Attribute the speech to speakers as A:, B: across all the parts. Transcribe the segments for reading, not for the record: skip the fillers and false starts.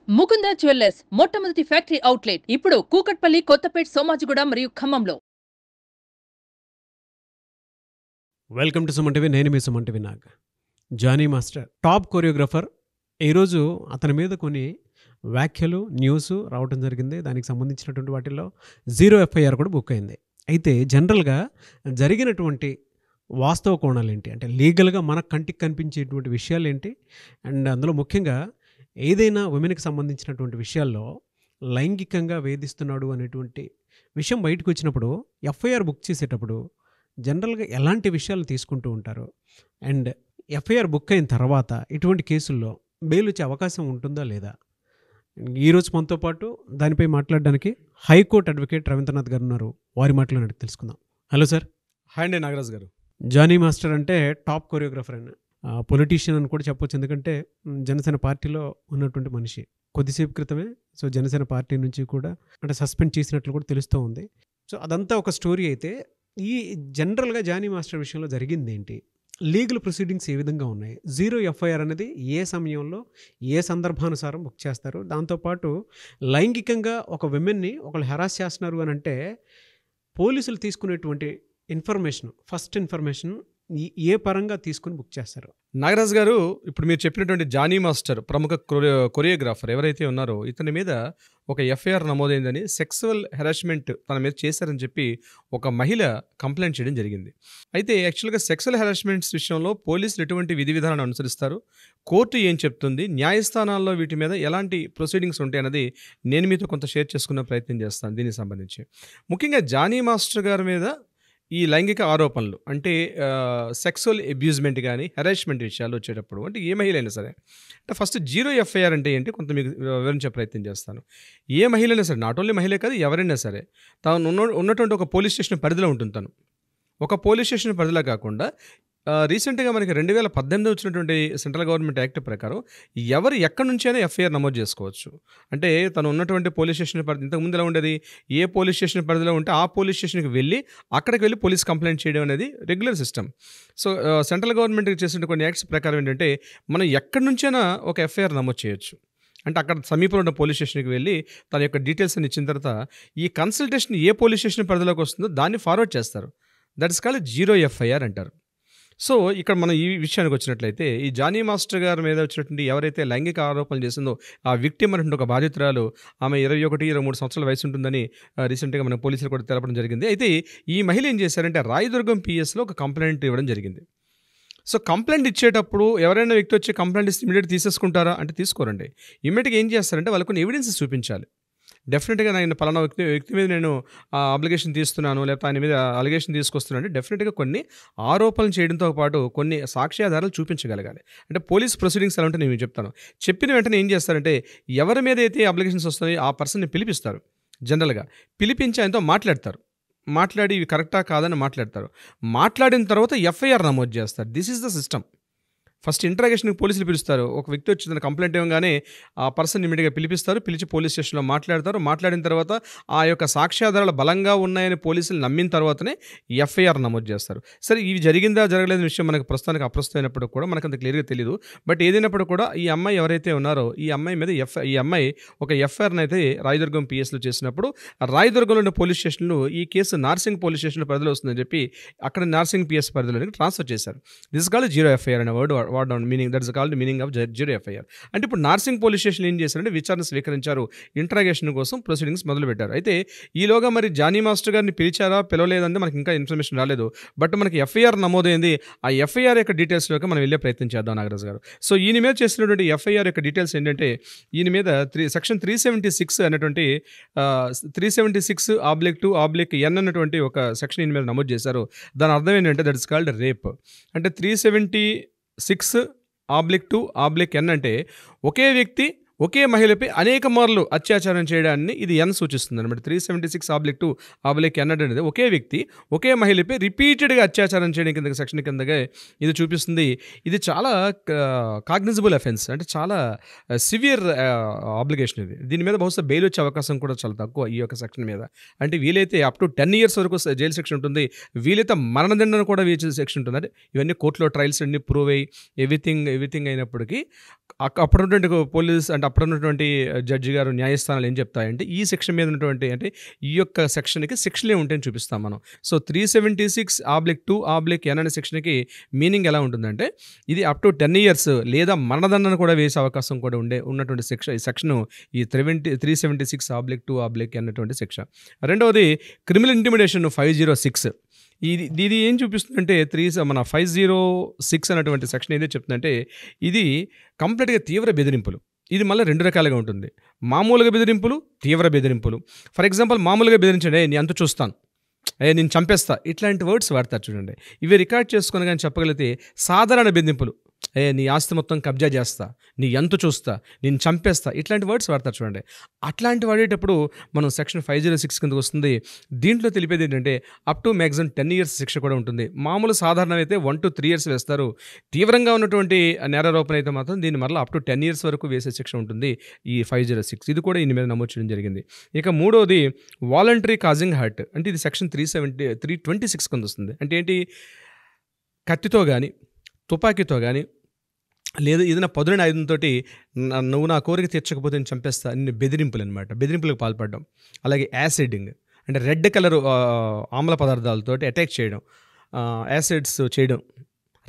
A: Mukunda jewellers మొట్టమొదటి factory outlet ఇప్పుడు కూకట్పల్లి, కొత్తపేట్, సోమాజిగూడ మరియు ఖమ్మంలో.
B: Welcome to Suman TV. నేను మీ Suman TV Nag. Jani master top choreographer. ఈరోజు అతని మీద కొన్ని వ్యాఖ్యలు న్యూస్ రావడం జరిగింది. దానికి సంబంధించినటువంటి వాటిల్లో 0 FIR కూడా బుక్ అయింది. అయితే జనరల్గా జరిగినటువంటి వాస్తవ కోణాలు ఏంటి అంటే లీగల్గా మన కంటికి కనిపించేటువంటి విషయాలు ఏంటి, అండ్ అందులో ముఖ్యంగా ఏదైనా ఉమెన్కి సంబంధించినటువంటి విషయాల్లో లైంగికంగా వేధిస్తున్నాడు అనేటువంటి విషయం బయటకు వచ్చినప్పుడు FIR బుక్ చేసేటప్పుడు జనరల్గా ఎలాంటి విషయాలు తీసుకుంటూ ఉంటారు, అండ్ FIR బుక్ అయిన తర్వాత ఇటువంటి కేసుల్లో బెయిల్ వచ్చే అవకాశం ఉంటుందా లేదా? ఈరోజు మనతో పాటు దానిపై మాట్లాడడానికి హైకోర్టు అడ్వకేట్ రవీంద్రనాథ్ గారు ఉన్నారు. వారి మాటలు అడిగి తెలుసుకుందాం. Hello sir.
C: హాయ్ అండి నాగరాజ్ గారు.
B: జానీ మాస్టర్ అంటే టాప్ కొరియోగ్రాఫర్ అని, పొలిటీషియన్ అని కూడా చెప్పొచ్చు. ఎందుకంటే జనసేన పార్టీలో ఉన్నటువంటి మనిషి. కొద్దిసేపు క్రితమే జనసేన పార్టీ నుంచి కూడా అంటే సస్పెండ్ చేసినట్లు కూడా తెలుస్తూ ఉంది. అదంతా ఒక స్టోరీ. అయితే ఈ జనరల్గా జానీ మాస్టర్ విషయంలో జరిగింది ఏంటి, లీగల్ ప్రొసీడింగ్స్ ఏ విధంగా ఉన్నాయి, 0 FIR అనేది ఏ సమయంలో ఏ సందర్భానుసారం బుక్ చేస్తారు, దాంతోపాటు లైంగికంగా ఒక విమెన్ని ఒకళ్ళు హెరాస్ చేస్తున్నారు అని అంటే పోలీసులు తీసుకునేటువంటి ఇన్ఫర్మేషన్, ఫస్ట్ ఇన్ఫర్మేషన్ ఏ పరంగా తీసుకుని బుక్ చేస్తారు?
C: నాగరాజ్ గారు, ఇప్పుడు మీరు చెప్పినటువంటి జానీ మాస్టర్ ప్రముఖ కొరియోగ్రాఫర్ ఎవరైతే ఉన్నారో ఇతని మీద ఒక FIR నమోదైందని, సెక్సువల్ హెరాస్మెంట్ తన మీద చేశారని చెప్పి ఒక మహిళ కంప్లైంట్ చేయడం జరిగింది. అయితే యాక్చువల్గా సెక్సువల్ హెరాస్మెంట్స్ విషయంలో పోలీసులు ఎటువంటి విధి విధానాన్ని అనుసరిస్తారు, కోర్టు ఏం చెప్తుంది, న్యాయస్థానాల్లో వీటి మీద ఎలాంటి ప్రొసీడింగ్స్ ఉంటాయి అన్నది నేను మీతో కొంత షేర్ చేసుకునే ప్రయత్నం చేస్తాను. దీనికి సంబంధించి ముఖ్యంగా జానీ మాస్టర్ గారి మీద ఈ లైంగిక ఆరోపణలు అంటే సెక్సువల్ అబ్యూజ్మెంట్ కానీ హెరాస్మెంట్ విషయాలు వచ్చేటప్పుడు అంటే ఏ మహిళ అయినా సరే అంటే ఫస్ట్ 0 FIR అంటే ఏంటి కొంత మీకు వివరించే ప్రయత్నం చేస్తాను. ఏ మహిళ అయినా సరే, నాట్ ఓన్లీ మహిళే కాదు, ఎవరైనా సరే తాను ఉన్నటువంటి ఒక పోలీస్ స్టేషన్ పరిధిలో ఉంటుంది. తను ఒక పోలీస్ స్టేషన్ పరిధిలో కాకుండా రీసెంట్గా మనకి 2018 వచ్చినటువంటి సెంట్రల్ గవర్నమెంట్ యాక్ట్ ప్రకారం ఎవరు ఎక్కడి నుంచైనా FIR నమోదు చేసుకోవచ్చు. అంటే తను ఉన్నటువంటి పోలీస్ స్టేషన్ పరిధి, ఇంతకుముందు ఎలా ఉండేది, ఏ పోలీస్ స్టేషన్ పరిధిలో ఉంటే ఆ పోలీస్ స్టేషన్కి వెళ్ళి అక్కడికి వెళ్ళి పోలీస్ కంప్లైంట్ చేయడం అనేది రెగ్యులర్ సిస్టమ్. సెంట్రల్ గవర్నమెంట్ చేసిన కొన్ని యాక్ట్స్ ప్రకారం ఏంటంటే మనం ఎక్కడి నుంచైనా ఒక FIR నమోదు చేయొచ్చు. అంటే అక్కడ సమీపంలో ఉన్న పోలీస్ స్టేషన్కి వెళ్ళి తన యొక్క డీటెయిల్స్ అని ఇచ్చిన తర్వాత ఈ కన్సల్టేషన్ ఏ పోలీస్ స్టేషన్ పరిధిలోకి వస్తుందో దాన్ని ఫార్వర్డ్ చేస్తారు. దట్ ఇస్ కాల్డ్ 0 FIR అంటారు. ఇక్కడ మనం ఈ విషయానికి వచ్చినట్లయితే ఈ జానీ మాస్టర్ గారి మీద వచ్చినటువంటి ఎవరైతే లైంగిక ఆరోపణలు చేసిందో ఆ విక్టిమ్ అనేటువంటి ఒక బాధితురాలు, ఆమె 21-23 సంవత్సరాల వయసు ఉంటుందని రీసెంట్గా మన పోలీసులు కూడా తెలపడం జరిగింది. అయితే ఈ మహిళ ఏం చేశారంటే రాయదుర్గం PSలో ఒక కంప్లైంట్ ఇవ్వడం జరిగింది. కంప్లైంట్ ఇచ్చేటప్పుడు ఎవరైనా వ్యక్తి వచ్చి కంప్లైంట్ ఇస్తే ఇమీడియట్ తీసేసుకుంటారా అంటే తీసుకోరండి. ఇమీడియట్గా ఏం చేస్తారంటే వాళ్ళకు కొన్ని ఎవిడెన్సెస్ చూపించాలి. డెఫినెట్గా నేను పలానా వ్యక్తి మీద నేను అప్లికేషన్ తీస్తున్నాను, లేకపోతే ఆయన మీద అలిగేషన్ తీసుకొస్తున్నాను అంటే డెఫినెట్గా కొన్ని ఆరోపణలు చేయడంతో పాటు కొన్ని సాక్ష్యాధారాలు చూపించగలగాలి. అంటే పోలీస్ ప్రొసీడింగ్స్ ఎలా ఉంటే నేను చెప్తాను. చెప్పిన వెంటనే ఏం చేస్తారంటే ఎవరి మీద అయితే అప్లికేషన్స్ వస్తాయో ఆ పర్సన్ని పిలిపిస్తారు. జనరల్గా పిలిపించి ఆయనతో మాట్లాడి ఇవి కరెక్టా కాదని మాట్లాడతారు. మాట్లాడిన తర్వాత FIR నమోదు చేస్తారు. This is the system. First ఇంట్రాగేషన్కి పోలీసులు పిలుస్తారు. ఒక వ్యక్తి వచ్చి తన కంప్లైంట్ ఇవ్వగానే ఆ పర్సన్ ఇమీడియట్గా పిలిపిస్తారు. పిలిచి పోలీస్ స్టేషన్లో మాట్లాడతారు. మాట్లాడిన తర్వాత ఆ యొక్క సాక్ష్యాధారాలు బలంగా ఉన్నాయని పోలీసులు నమ్మిన తర్వాతనే FIR నమోదు చేస్తారు. సరే, ఇవి జరిగిందా జరగలేని విషయం మనకు ప్రస్తుతానికి అప్రస్తుతమైనప్పుడు కూడా మనకు అంత క్లియర్గా తెలియదు. బట్ ఏదైనప్పుడు కూడా ఈ అమ్మాయి ఎవరైతే ఉన్నారో ఈ అమ్మాయి మీద ఈ అమ్మాయి ఒక FIRని అయితే రాయదుర్గం PSలో చేసినప్పుడు రాయదుర్గంలో ఉన్న పోలీస్ స్టేషన్లు ఈ కేసు నార్సింగ్ పోలీస్ స్టేషన్లో పరిధిలో వస్తుందని చెప్పి అక్కడ నార్సింగ్ PS పరిధిలోకి ట్రాన్స్ఫర్ చేశారు. దిస్ కాల్డ్ 0 FIR అనే word meaning, that is called meaning of 0 FIR. అంటే ఇప్పుడు నార్సింగ్ పోలీస్ స్టేషన్ ఏం చేశారంటే విచారణ స్వీకరించారు, ఇంట్రాగేషన్ కోసం ప్రొసీడింగ్స్ మొదలుపెట్టారు. అయితే ఈలోగా మరి జానీ మాస్టర్ గారిని పిలిచారా పిలవలేదంటే మనకి ఇంకా ఇన్ఫర్మేషన్ రాలేదు. బట్ మనకి FIR నమోదైంది. ఆ FIR యొక్క డీటెయిల్స్లోకి మనం వెళ్ళే ప్రయత్నం చేద్దాం నాగరాజ్ గారు. ఈయన మీద చేసినటువంటి FIR యొక్క డీటెయిల్స్ ఏంటంటే ఈయన మీద సెక్షన్ 376 అనేటువంటి 376/2/N అన్నటువంటి ఒక సెక్షన్ ఈయన మీద నమోదు చేశారు. దాని అర్థం ఏంటంటే దట్ ఇస్ కాల్డ్ రేప్. అంటే 376/2/N అంటే ఒకే వ్యక్తి ఒకే మహిళపై అనేక మార్లు అత్యాచారం చేయడాన్ని ఇది N సూచిస్తుంది అనమాట. 376/2/N అనేది ఒకే వ్యక్తి ఒకే మహిళపై రిపీటెడ్గా అత్యాచారం చేయడం కింద సెక్షన్ కిందగా ఇది చూపిస్తుంది. ఇది చాలా కాగ్నిజబుల్ అఫెన్స్, అంటే చాలా సివియర్ ఆబ్లిగేషన్. దీని మీద బహుశా బెయిల్ వచ్చే అవకాశం కూడా చాలా తక్కువ ఈ యొక్క సెక్షన్ మీద. అంటే వీలైతే అప్ టు 10 years వరకు జైలు శిక్ష ఉంటుంది, వీలైతే మరణదండన కూడా వేసే సెక్షన్ ఉంటుంది. అంటే ఇవన్నీ కోర్టులో ట్రయల్స్ అన్ని ప్రూవ్ అయ్యి ఎవ్రీథింగ్ అయినప్పటికీ అప్పుడున్నటువంటి పోలీస్ అంటే అప్పుడున్నటువంటి జడ్జి గారు న్యాయస్థానాలు ఏం చెప్తాయంటే ఈ సెక్షన్ మీద ఉన్నటువంటి అంటే ఈ యొక్క సెక్షన్కి శిక్షలే ఉంటాయని చూపిస్తాం మనం. సో 376/2/N అనే సెక్షన్కి మీనింగ్ ఎలా ఉంటుందంటే ఇది అప్ టు 10 years లేదా మరణదండన కూడా వేసే అవకాశం కూడా ఉన్నటువంటి ఈ సెక్షను ఈ 376/2/N అన్నటువంటి సెక్షన్. రెండవది క్రిమినల్ ఇంటిమిడేషన్ 506. ఇది ఏం చూపిస్తుందంటే మన 506 అనేటువంటి సెక్షన్ ఏదో చెప్తుందంటే ఇది కంప్లీట్గా తీవ్ర బెదిరింపులు. ఇది మళ్ళీ 2 రకాలుగా ఉంటుంది. మామూలుగా బెదిరింపులు, తీవ్ర బెదిరింపులు. ఫర్ ఎగ్జాంపుల్ మామూలుగా బెదిరించండి, నేను అంత చూస్తాను, నేను చంపేస్తా, ఇట్లాంటి వర్డ్స్ వాడతారు చూడండి. ఇవి రికార్డ్ చేసుకుని కానీ చెప్పగలిగితే సాధారణ బెదిరింపులు, నీ ఆస్తి మొత్తం కబ్జా చేస్తా, నీ ఎంత చూస్తా, నేను చంపేస్తా, ఇట్లాంటి వర్డ్స్ వాడతారు చూడండి. అట్లాంటి వాడేటప్పుడు మనం సెక్షన్ 506 కిందకు వస్తుంది. దీంట్లో తెలిపేది ఏంటంటే అప్ టు మ్యాక్సిమం 10 years శిక్ష కూడా ఉంటుంది. మామూలు సాధారణ అయితే 1 to 3 years వేస్తారు. తీవ్రంగా ఉన్నటువంటి నేరారోపణ అయితే మాత్రం దీన్ని మరలా అప్ టు 10 years వరకు వేసే శిక్ష ఉంటుంది ఈ 506. ఇది కూడా ఈయన మీద నమోదు చేయడం జరిగింది. ఇక మూడవది వాలంటరీ కాజింగ్ హర్ట్, అంటే ఇది సెక్షన్ 326 కింద వస్తుంది. అంటే ఏంటి, కత్తితో కానీ తుపాకీతో కానీ లేదు ఏదైనా పదునైన ఆయుధంతో నువ్వు నా కోరిక తీర్చకపోతే నేను చంపేస్తా అన్ని బెదిరింపులు అనమాట. బెదిరింపులకు పాల్పడడం. అలాగే యాసిడింగ్ అంటే రెడ్ కలర్ ఆమ్ల పదార్థాలతో అటాక్ చేయడం, యాసిడ్స్ చేయడం,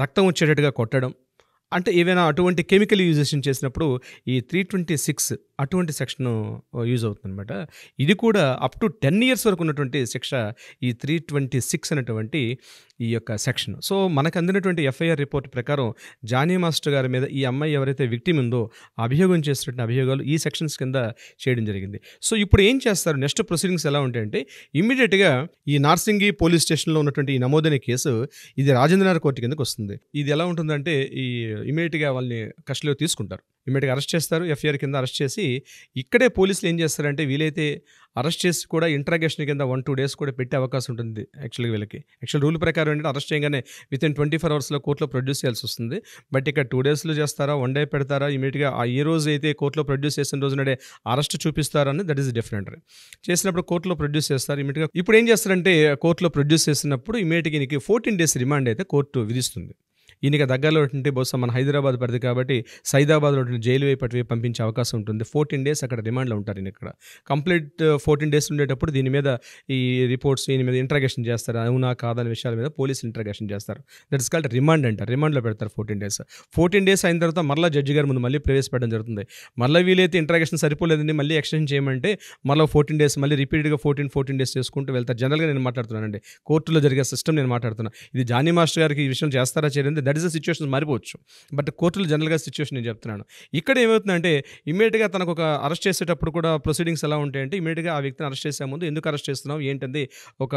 C: రక్తం వచ్చేటట్టుగా కొట్టడం, అంటే ఏవైనా అటువంటి కెమికల్ యూజేషన్ చేసినప్పుడు ఈ 326 అటువంటి సెక్షన్ యూజ్ అవుతుంది అనమాట. ఇది కూడా అప్ టు 10 years వరకు ఉన్నటువంటి శిక్ష ఈ 326 అనేటువంటి ఈ యొక్క సెక్షన్. సో మనకు అందినటువంటి ఎఫ్ఐఆర్ రిపోర్ట్ ప్రకారం జానీ మాస్టర్ గారి మీద ఈ అమ్మాయి ఎవరైతే విక్టిమ్ ఉందో అభియోగం చేసినటువంటి అభియోగాలు ఈ సెక్షన్స్ కింద చేయడం జరిగింది. సో ఇప్పుడు ఏం చేస్తారు, నెక్స్ట్ ప్రొసీడింగ్స్ ఎలా ఉంటాయంటే ఇమ్మీడియట్గా ఈ నార్సింగి పోలీస్ స్టేషన్లో ఉన్నటువంటి ఈ నమోదైన కేసు ఇది రాజేంద్రనగర్ కోర్టు కిందకు వస్తుంది. ఇది ఎలా ఉంటుందంటే ఈ ఇమ్మీడియట్గా వాళ్ళని కస్టడీలో తీసుకుంటారు, ఇమ్మీడియట్గా అరెస్ట్ చేస్తారు. ఎఫ్ఐఆర్ కింద అరెస్ట్ చేసి ఇక్కడే పోలీసులు ఏం చేస్తారంటే వీలైతే అరెస్ట్ చేసి కూడా ఇంట్రాగేషన్ కింద 1-2 days కూడా పెట్టే అవకాశం ఉంటుంది. యాక్చువల్గా వీళ్ళకి రూల్ ప్రకారం ఏంటంటే అరెస్ట్ చేయగానే వితిన్ 24 hours కోర్టులో ప్రొడ్యూస్ చేయాల్సి వస్తుంది. బట్ ఇక్కడ 2 days చేస్తారా, 1 day పెడతారా, ఇమీడియట్గా ఏ రోజు అయితే కోర్టులో ప్రొడ్యూస్ చేసిన రోజు నాడే అరెస్ట్ చూపిస్తారని దట్ ఈస్ డిఫరెంట్. చేసినప్పుడు కోర్టులో ప్రొడ్యూస్ చేస్తారు ఇమీడియట్గా. ఇప్పుడు ఏం చేస్తారంటే కోర్టులో ప్రొడ్యూస్ చేసినప్పుడు ఇమీడియట్గా ఈయనకి 14 days రిమాండ్ అయితే కోర్టు విధిస్తుంది. ఈయనకి దగ్గరలో ఉంటే బహుశా మన హైదరాబాద్ పరిధి కాబట్టి సైదాబాద్లో జైలు వైపు పంపించే అవకాశం ఉంటుంది. 14 days అక్కడ రిమాండ్లో ఉంటారు. ఈయన ఇక్కడ కంప్లీట్ 14 days ఉండేటప్పుడు దీని మీద ఈ రిపోర్ట్స్ దీని మీద ఇంట్రాగేషన్ చేస్తారు, అవునా కాదని విషయాల మీద పోలీసులు ఇంట్రాగేషన్ చేస్తారు. దట్ ఇస్ కాల్డ్ రిమాండ్ అంటారు. రిమాండ్లో పెడతారు 14 days. 14 days అయిన తర్వాత మళ్ళీ జడ్జి గారి ముందు మళ్ళీ ప్రవేశపెట్టడం జరుగుతుంది. మళ్ళీ వీలైతే ఇంట్రాగేషన్ సరిపోలేదండి మళ్ళీ ఎక్స్టెండ్ చేయమంటే మళ్ళీ 14 days మళ్ళీ రిపీటెడ్గా 14 days చేసుకుంటూ వెళ్తారు. జనరల్గా నేను మాట్లాడుతున్నానండి, కోర్టులో జరిగే సిస్టమ్ నేను మాట్లాడుతున్నాను. ఇది జానీ మాస్టర్ గారికి ఈ విషయం చేస్తారా చేయలేదు దట్ ఈస్ ద సిచ్యువేషన్ మారిపోవచ్చు. బట్ కోర్టులో జనరల్గా సిచ్యువేషన్ నేను చెప్తున్నాను. ఇక్కడ ఏమవుతుందంటే ఇమీడియట్గా తనకు ఒక అరెస్ట్ చేసేటప్పుడు కూడా ప్రొసీడింగ్స్ ఎలా ఉంటాయంటే ఇమీడియట్గా ఆ వ్యక్తిని అరెస్ట్ చేసే ముందు ఎందుకు అరెస్ట్ చేస్తున్నావు ఏంటంది ఒక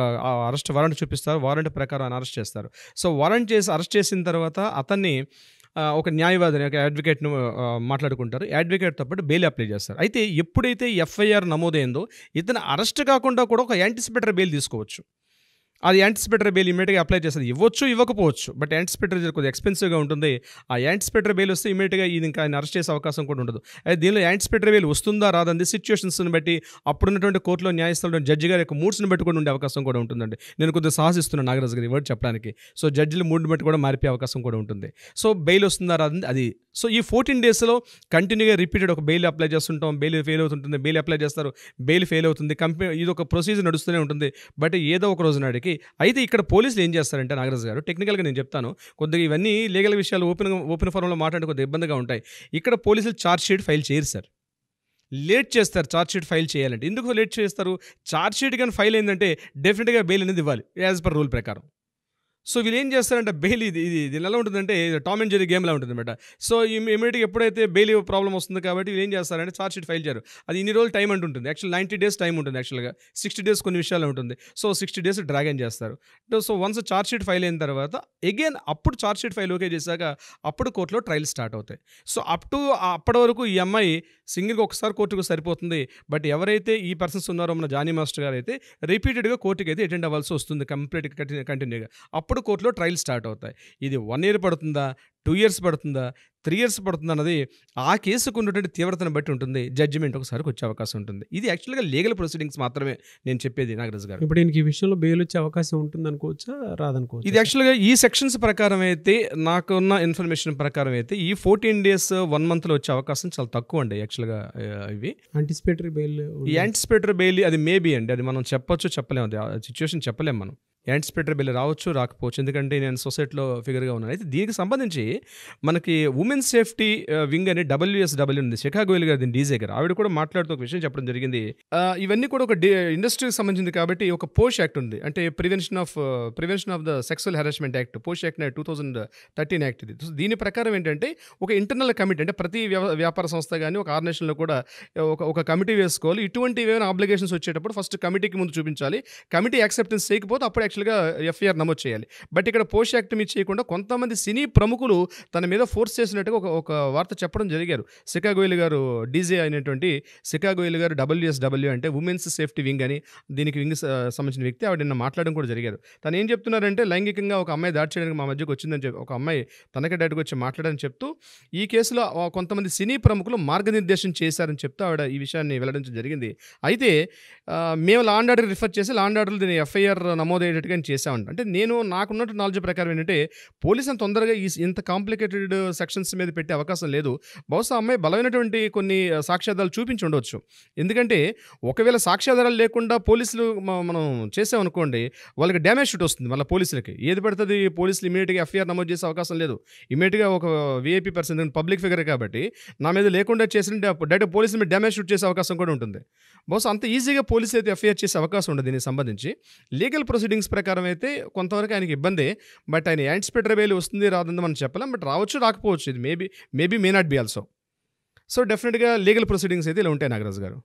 C: అరెస్ట్ వారెంట్ చూపిస్తారు, వారెంట్ ప్రకారం ఆయన అరెస్ట్ చేస్తారు. సో వారెంట్ చేసి అరెస్ట్ చేసిన తర్వాత అతన్ని ఒక న్యాయవాదిని ఒక అడ్వకేట్ను మాట్లాడుకుంటారు. అడ్వకేట్తో పాటు బెయిల్ అప్లై చేస్తారు. అయితే ఎప్పుడైతే ఎఫ్ఐఆర్ నమోదైందో ఇతను అరెస్ట్ కాకుండా కూడా ఒక యాంటిసిపేటరీ బెయిల్ తీసుకోవచ్చు. అది యాంటిసిపేటరీ బెయిల్ ఇమీడియట్గా అప్లై చేస్తుంది. ఇవ్వచ్చు ఇవ్వకపోవచ్చు, బట్ యాంటిసిపేటరీ కొద్దిగా ఎక్స్పెన్సివ్గా ఉంటుంది. ఆ యాంటిసిపేటరీ బెయిల్ వస్తే ఇమీడియట్గా ఇది ఇంకా ఆయన అరెస్ట్ చేసే అవకాశం కూడా ఉండదు. అయితే దీనిలో యాంటిసిపేటరీ బెయిల్ వస్తుందా రాదండి సిచ్యువేషన్స్ని బట్టి అప్పుడున్నటువంటి కోర్టులో న్యాయస్థానంలో జడ్జి గారి యొక్క మూడ్స్ని బట్టి కూడా ఉండే అవకాశం కూడా ఉంటుందండి. నేను కొద్దిగా సాహసిస్తున్నాను నాగరాజు గారి వర్డ్ చెప్పడానికి. సో జడ్జిల మూడ్ని బట్టి కూడా మారిపోయే అవకాశం కూడా ఉంటుంది. సో బెయిల్ వస్తుందా రాదండి అది. సో ఈ 14 daysలో కంటిన్యూగా రిపీటెడ్ ఒక బెయిల్ అప్లై చేస్తుంటాం, బెయిల్ ఫెయిల్ అవుతుంటుంది, బెయిల్ అప్లై చేస్తారు, బెయిల్ ఫెయిల్ అవుతుంది, ఇది ఒక ప్రొసీజర్ నడుస్తూనే ఉంటుంది. బట్ ఏదో ఒక రోజు నాటికి అయితే ఇక్కడ పోలీసులు ఏం చేస్తారంటే నాగరాజు గారు టెక్నికల్గా నేను చెప్తాను, కొద్దిగా ఇవన్నీ లీగల్ విషయాలు ఓపెన్ ఫోరంలో మాట్లాడే కొద్దిగా ఇబ్బందిగా ఉంటాయి. ఇక్కడ పోలీసులు ఛార్జ్ షీట్ ఫైల్ చేయరు సార్, లేట్ చేస్తారు ఛార్జ్ షీట్ ఫైల్ చేయాలంటే. ఎందుకు లేట్ చేస్తారు, ఛార్జ్ షీట్ కానీ ఫైల్ అయిందంటే డెఫినెట్గా బెయిల్ అనేది ఇవ్వాలి యాజ్ పర్ రూల్ ప్రకారం. సో వీళ్ళు ఏం చేస్తారంటే బెయిల్ ఇది ఎలా ఉంటుందంటే టామ్ అండ్ జెర్రీ గేమ్లా ఉంటుంది అనమాట. సో ఇమీడియట్గా ఎప్పుడైతే బెయిల్ ప్రాబ్లం వస్తుంది కాబట్టి వీళ్ళు ఏం చేస్తారంటే ఛార్జ్ షీట్ ఫైల్ చేయరు. అది ఇన్ని రోజులు టైం అంటుంటుంది. యాక్చువల్ 90 days టైం ఉంటుంది, యాక్చువల్గా 60 days కొన్ని విషయాలు ఉంటుంది. సో 60 days డ్రాగన్ చేస్తారు. So once charge sheet file అయిన తర్వాత అగైన్ అప్పుడు ఛార్జ్ షీట్ ఫైల్ ఓకే చేశాక అప్పుడు కోర్టులో ట్రయల్ స్టార్ట్ అవుతాయి. సో అప్పటి వరకు ఈ అమ్మాయి సింగిల్గా ఒకసారి కోర్టుకు సరిపోతుంది. బట్ ఎవరైతే ఈ పర్సన్స్ ఉన్నారో మన జానీ మాస్టర్ గారు అయితే రిపీటెడ్గా కోర్టుకి అయితే అటెండ్ అవ్వాల్సి వస్తుంది కంప్లీట్గా కంటిన్యూగా. అప్పుడు అప్పుడు కోర్టులో ట్రయల్ స్టార్ట్ అవుతాయి. ఇది 1 ఇయర్ పడుతుందా, 2 ఇయర్స్ పడుతుందా, 3 ఇయర్స్ పడుతుందా అన్నది ఆ కేసుకు ఉన్నటువంటి తీవ్రతను బట్టి ఉంటుంది. జడ్జిమెంట్ ఒకసారికి వచ్చే అవకాశం ఉంటుంది. ఇది యాక్చువల్గా లీగల్ ప్రొసీడింగ్స్ మాత్రమే నేను చెప్పేది నాగరాజు గారు.
B: ఇప్పుడు ఈయనకి ఈ విషయంలో బెయిల్ వచ్చే అవకాశం ఉంటుంది అనుకోవచ్చా, రాదనుకోవచ్చు?
C: ఇది యాక్చువల్గా ఈ సెక్షన్స్ ప్రకారం అయితే, నాకున్న ఇన్ఫర్మేషన్ ప్రకారం అయితే ఈ 14 డేస్ 1 మంత్లో వచ్చే అవకాశం చాలా తక్కువ అండి యాక్చువల్గా. ఇవి
B: యాంటిసిపేటరీ బెయిల్,
C: ఈ యాంటిసిపేటరీ బెయిల్ అది మేబీ అండి, అది మనం చెప్పొచ్చు చెప్పలేము, అది సిచ్యువేషన్ చెప్పలేము మనం. యాంటిసిపేటరీ బెయిల్ రావచ్చు, రాకపోవచ్చు, ఎందుకంటే నేను సొసైటీలో ఫిగర్గా ఉన్నాను. అయితే దీనికి సంబంధించి మనకి ఉమెన్ సేఫ్టీ వింగ్ అని WSW ఉంది, శిఖా గోయల్ గారు, దీని డీజే గారు, ఆవిడ కూడా మాట్లాడుతూ ఒక విషయం చెప్పడం జరిగింది. ఇవన్నీ కూడా ఒక ఇండస్ట్రీకి సంబంధించింది కాబట్టి ఒక పోష్ యాక్ట్ ఉంది, అంటే prevention of the sexual harassment act, posh act 2013 act ఇది. సో దీని ప్రకారం ఏంటంటే ఒక ఇంటర్నల్ కమిటీ, అంటే ప్రతి వ్యాపార సంస్థ కానీ ఒక ఆర్గనైజేషన్లో కూడా ఒక కమిటీ వేసుకోవాలి. ఇటువంటి ఏమైనా ఆబ్లిగేషన్స్ వచ్చేటప్పుడు ఫస్ట్ కమిటీకి ముందు చూపించాలి. కమిటీ యాక్సెప్టెన్స్ చేయకపోతే అప్పుడు యాక్చువల్గా ఎఫ్ఐఆర్ నమోదు చేయాలి. బట్ ఇక్కడ పోస్ట్ యాక్ట్ మీద చేయకుండా కొంతమంది సినీ ప్రముఖులు తన మీద ఫోర్స్ చేసినట్టుగా ఒక వార్త చెప్పడం జరిగారు. శిఖా గోయల్ గారు, డీజే అయినటువంటి శిఖా గోయల్ గారు, WSW అంటే ఉమెన్స్ సేఫ్టీ వింగ్ అని, దీనికి వింగ్ సంబంధించిన వ్యక్తి, ఆవిడ నిన్న మాట్లాడడం కూడా జరిగారు. తను ఏం చెప్తున్నారంటే, లైంగికంగా ఒక అమ్మాయి దాడి చేయడానికి మా మధ్యకు వచ్చిందని చెప్పి, ఒక అమ్మాయి తనకే డైరెక్ట్గా వచ్చి మాట్లాడని చెప్తూ, ఈ కేసులో కొంతమంది సినీ ప్రముఖులు మార్గనిర్దేశం చేశారని చెప్తూ ఆవిడ ఈ విషయాన్ని వెల్లడించడం జరిగింది. అయితే మేము లా అండ్ ఆర్డర్ రిఫర్ చేసి లా అండ్ ఆర్డర్లో దీన్ని ఎఫ్ఐఆర్ నమోదయ్యేటట్టుగా చేసామంట. అంటే నాకున్నట్టు నాలెడ్జ్ ప్రకారం ఏంటంటే, పోలీసులు తొందరగా ఇంత కాంప్లికేటెడ్ సెక్షన్స్ మీద పెట్టే అవకాశం లేదు. బహుశా అమ్మాయి బలమైనటువంటి కొన్ని సాక్ష్యాధారాలు చూపించి ఉండవచ్చు. ఎందుకంటే ఒకవేళ సాక్ష్యాధారాలు లేకుండా పోలీసులు మనం చేసామనుకోండి, వాళ్ళకి డ్యామేజ్ షూట్ వస్తుంది. మళ్ళీ పోలీసులకి ఏది పడుతుంది, పోలీసులు ఇమీడియట్గా ఎఫ్ఐఆర్ నమోదు చేసే అవకాశం లేదు. ఇమీడియట్గా ఒక విఐపీ పర్సన్, పబ్లిక్ ఫిగర్ కాబట్టి నా మీద లేకుండా చేసిన డైరెక్ట్ పోలీసుల మీద డ్యామేజ్ షూట్ చేసే అవకాశం కూడా ఉంటుంది. బహుశా అంత ఈజీగా పోలీసు అయితే ఎఫ్ఐఆర్ చేసే అవకాశం ఉండదు. దీనికి సంబంధించి లీగల్ ప్రొసీడింగ్స్ ప్రకారం అయితే కొంతవరకు ఆయనకి ఇబ్బందే. బట్ ఆయన యాంటిసిపేటరీ బెయిల్ వస్తుంది రాదని మనం చెప్పలేం. బట్ రావచ్చు, రాకపోవచ్చు. ఇది may not be also. So డెఫినెట్గా లీగల్ ప్రొసీడింగ్స్ అయితే ఇలా ఉంటాయి నాగరాజు గారు.